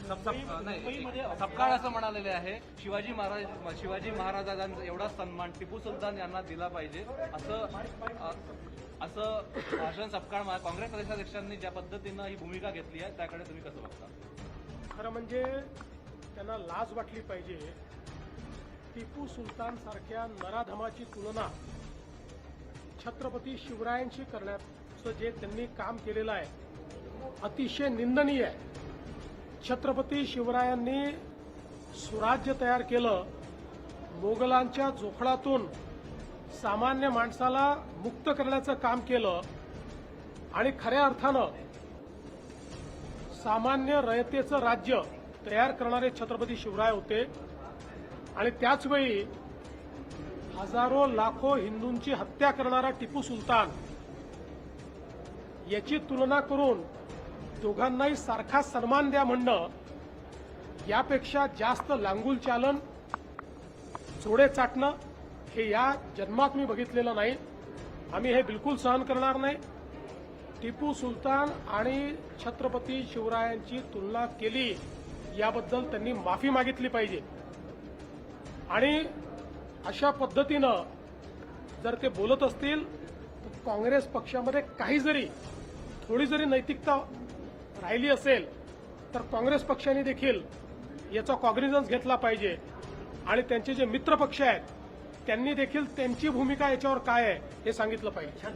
सपकाळ असं म्हणालेले आहे शिवाजी महाराजांचा एवढा सन्मान टिपू सुलतान यांना दिला पाहिजे असं भाषण सपकाळ काँग्रेस प्रदेशाध्यक्षांनी ज्या पद्धतीनं ही भूमिका घेतली आहे त्याकडे तुम्ही कसं बघता? खरं म्हणजे त्यांना लाज वाटली पाहिजे. टिपू सुलतान सारख्या नराधमाची तुलना छत्रपती शिवरायांशी करण्याचं जे त्यांनी काम केलेलं आहे अतिशय निंदनीय आहे. छत्रपती शिवरायांनी स्वराज्य तयार केलं, मोगलांच्या जोखडातून सामान्य माणसाला मुक्त करण्याचं काम केलं आणि खऱ्या अर्थानं सामान्य रयतेचं राज्य तयार करणारे छत्रपती शिवराय होते. आणि त्याचवेळी हजारो लाखो हिंदूंची हत्या करणारा टिपू सुलतान याची तुलना करून दोघांनाही सारखा सन्मान द्या म्हणणं यापेक्षा जास्त लांगुल चालन, जोडे चाटणं हे या जन्मात मी बघितलेलं नाही. आम्ही हे बिलकुल सहन करणार नाही. टिपू सुलतान आणि छत्रपती शिवरायांची तुलना केली याबद्दल त्यांनी माफी मागितली पाहिजे. आणि अशा पद्धतीनं जर ते बोलत असतील तर काँग्रेस पक्षामध्ये थोडी जरी नैतिकता राहिली असेल तर काँग्रेस पक्षाने देखील याचा कॉग्निझन्स घेतला पाहिजे. आणि त्यांचे जे मित्र पक्ष आहेत त्यांनी देखील त्यांची भूमिका याच्यावर काय आहे हे सांगितलं पाहिजे.